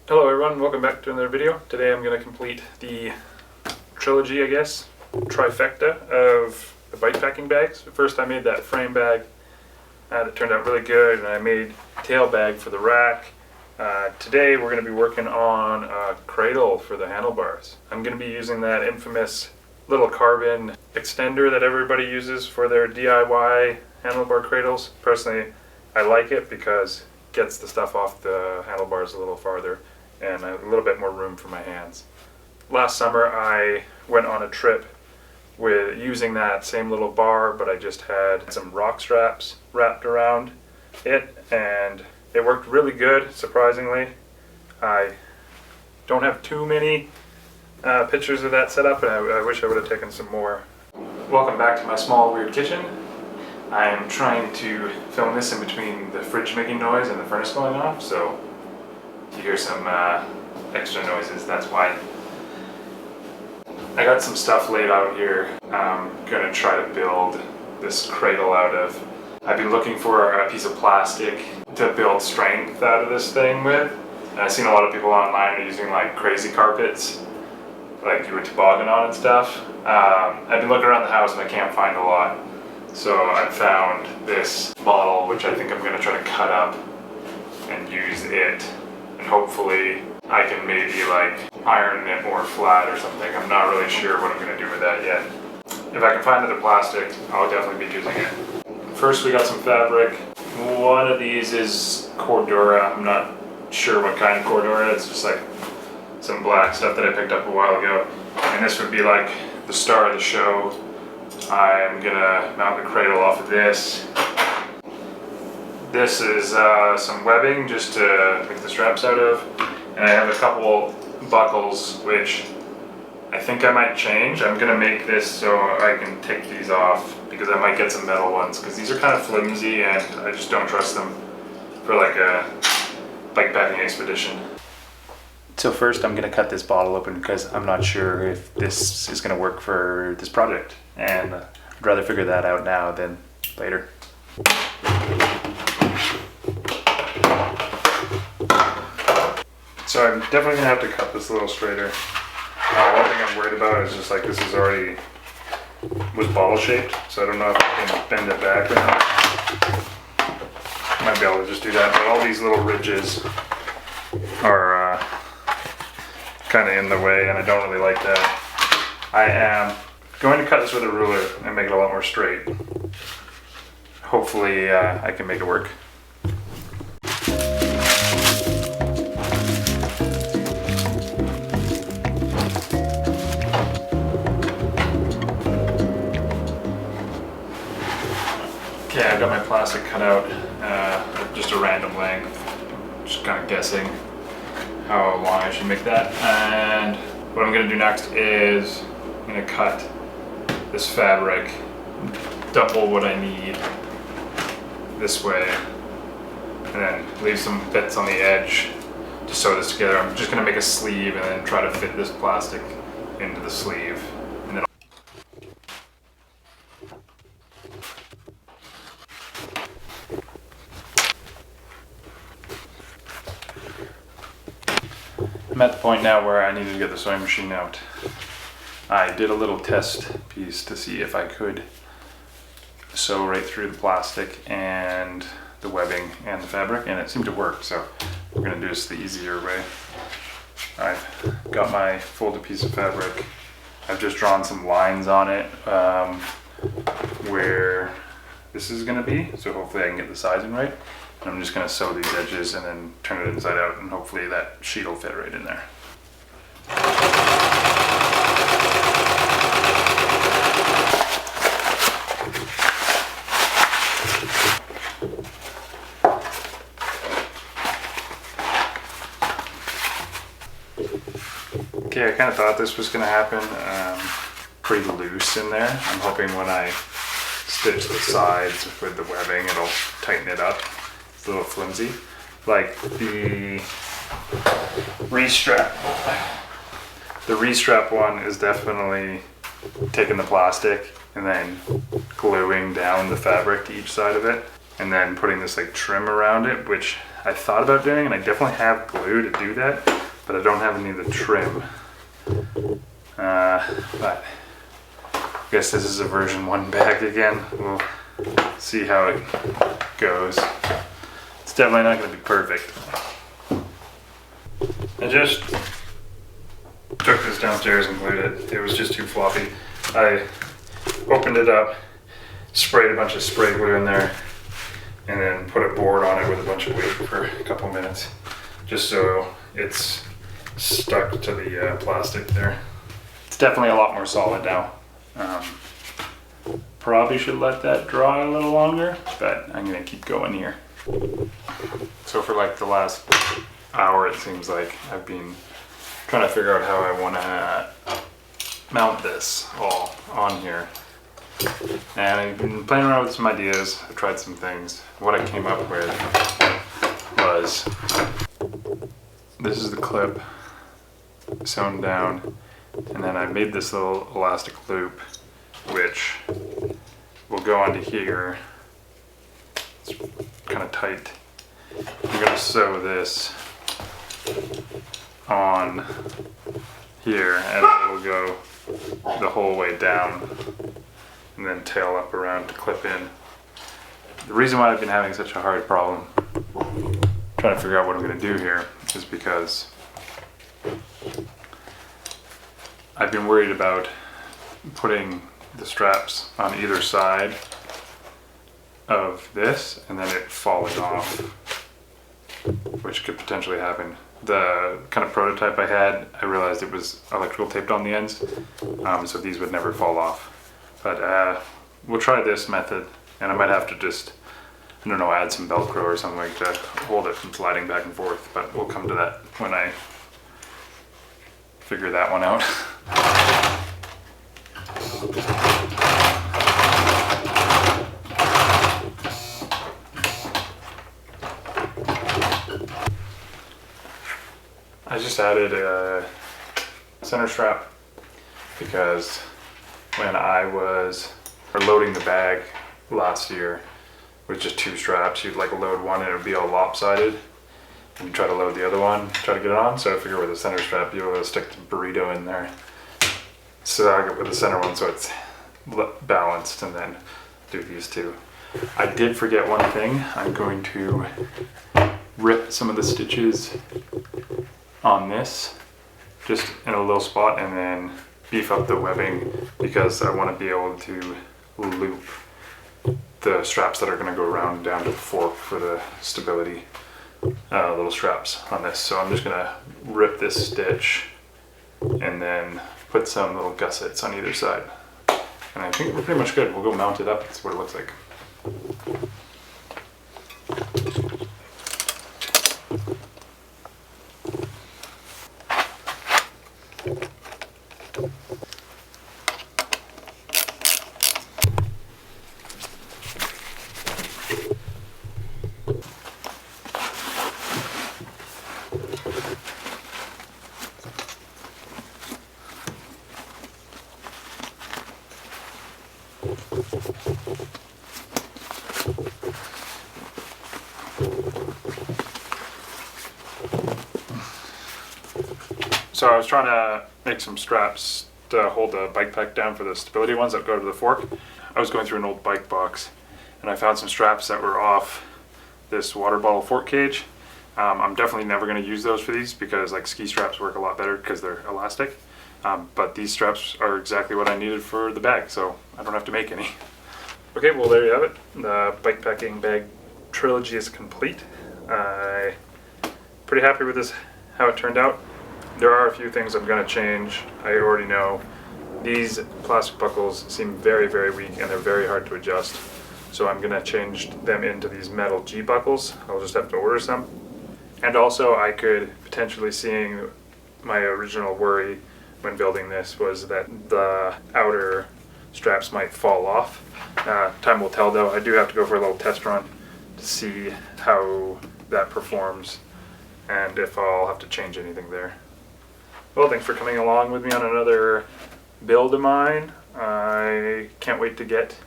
Hello everyone, welcome back to another video. Today I'm going to complete the trilogy, I guess, trifecta of the BikePacking bags. First I made that frame bag that turned out really good, and I made a tail bag for the rack. Today we're going to be working on a cradle for the handlebars. I'm going to be using that infamous little carbon extender that everybody uses for their DIY handlebar cradles. Personally, I like it because it gets the stuff off the handlebars a little farther and a little bit more room for my hands. Last summer I went on a trip with using that same little bar, but I just had some rock straps wrapped around it, and it worked really good, surprisingly. I don't have too many pictures of that setup, and I wish I would have taken some more. Welcome back to my small weird kitchen. I am trying to film this in between the fridge making noise and the furnace going off, so if you hear some extra noises, that's why. I got some stuff laid out here. I'm gonna try to build this cradle out of. I've been looking for a piece of plastic to build strength out of this thing with. And I've seen a lot of people online are using like crazy carpets, like you would toboggan on and stuff. I've been looking around the house and I can't find a lot. So I found this bottle, which I think I'm gonna try to cut up and use it. And hopefully I can maybe like iron it more flat or something. I'm not really sure what I'm gonna do with that yet. If I can find other plastic, I'll definitely be using it. First we got some fabric. One of these is Cordura. I'm not sure what kind of Cordura. It's just like some black stuff that I picked up a while ago. And this would be like the star of the show. I'm gonna mount the cradle off of this. This is some webbing just to make the straps out of. And I have a couple buckles, which I think I might change. I'm gonna make this so I can take these off, because I might get some metal ones, because these are kind of flimsy and I just don't trust them for like a bikepacking expedition. So first I'm gonna cut this bottle open because I'm not sure if this is gonna work for this project, and I'd rather figure that out now than later. So I'm definitely gonna have to cut this a little straighter. One thing I'm worried about is just like this is already was bottle shaped, so I don't know if I can bend it back or not. Might be able to just do that, but all these little ridges are kind of in the way, and I don't really like that. I am going to cut this with a ruler and make it a lot more straight. Hopefully I can make it work. Okay, I've got my plastic cut out at just a random length. Just kind of guessing how long I should make that. And what I'm going to do next is I'm going to cut this fabric, double what I need this way, and then leave some bits on the edge to sew this together. I'm just going to make a sleeve and then try to fit this plastic into the sleeve. And then I'm at the point now where I need to get the sewing machine out. I did a little test piece to see if I could sew right through the plastic and the webbing and the fabric, and it seemed to work, so we're going to do this the easier way. I've got my folded piece of fabric. I've just drawn some lines on it where this is going to be, so hopefully I can get the sizing right. And I'm just going to sew these edges and then turn it inside out, and hopefully that sheet will fit right in there. Okay, I kind of thought this was going to happen pretty loose in there. I'm hoping when I stitch the sides with the webbing it'll tighten it up. It's a little flimsy. Like the re-strap one is definitely taking the plastic and then gluing down the fabric to each side of it, and then putting this like trim around it, which I thought about doing, and I definitely have glue to do that, but I don't have any of the trim. But I guess this is a version 1 bag again. We'll see how it goes. It's definitely not going to be perfect. I just took this downstairs and glued it. It was just too floppy. I opened it up, sprayed a bunch of spray glue in there, and then put a board on it with a bunch of weight for a couple minutes, just so it's stuck to the plastic there. It's definitely a lot more solid now. Probably should let that dry a little longer, but I'm gonna keep going here. So for like the last hour, it seems like I've been trying to figure out how I wanna mount this all on here. And I've been playing around with some ideas. I've tried some things. What I came up with was, this is the clip sewn down, and then I made this little elastic loop which will go onto here. It's kind of tight. I'm going to sew this on here, and it will go the whole way down and then tail up around to clip in. The reason why I've been having such a hard problem trying to figure out what I'm going to do here is because I've been worried about putting the straps on either side of this and then it falling off, which could potentially happen. The kind of prototype I had, I realized it was electrical taped on the ends, so these would never fall off. But we'll try this method, and I might have to just, I don't know, add some Velcro or something like to hold it from sliding back and forth, but we'll come to that when I figure that one out. I just added a center strap because when I was loading the bag last year with just 2 straps, you'd like load one and it would be all lopsided, and you try to load the other one, try to get it on. So I figure with a center strap you'll be able to stick the burrito in there. So I go with the center one so it's balanced, and then do these 2. I did forget one thing. I'm going to rip some of the stitches on this just in a little spot and then beef up the webbing, because I want to be able to loop the straps that are going to go around down to the fork for the stability little straps on this. So I'm just going to rip this stitch and then put some little gussets on either side, and I think we're pretty much good. We'll go mount it up. That's what it looks like. So I was trying to make some straps to hold the bike pack down for the stability ones that go to the fork. I was going through an old bike box and I found some straps that were off this water bottle fork cage. I'm definitely never going to use those for these because like ski straps work a lot better because they're elastic. But these straps are exactly what I needed for the bag, so I don't have to make any. Okay, well there you have it. The bike packing bag trilogy is complete. I'm pretty happy with this, how it turned out. There are a few things I'm going to change. I already know these plastic buckles seem very, very weak and they're very hard to adjust. So I'm going to change them into these metal G buckles. I'll just have to order some. And also I could potentially seeing my original worry when building this was that the outer straps might fall off. Time will tell though. I do have to go for a little test run to see how that performs and if I'll have to change anything there. Well, thanks for coming along with me on another build of mine. I can't wait to get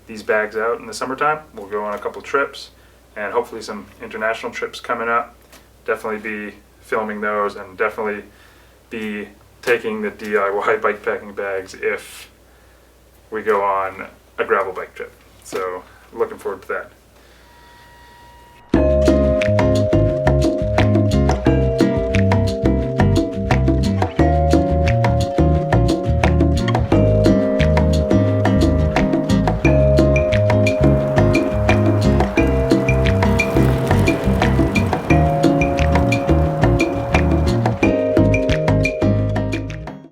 these bags out in the summertime. We'll go on a couple trips and hopefully some international trips coming up. Definitely be filming those, and definitely be taking the DIY bikepacking bags if we go on a gravel bike trip. So looking forward to that.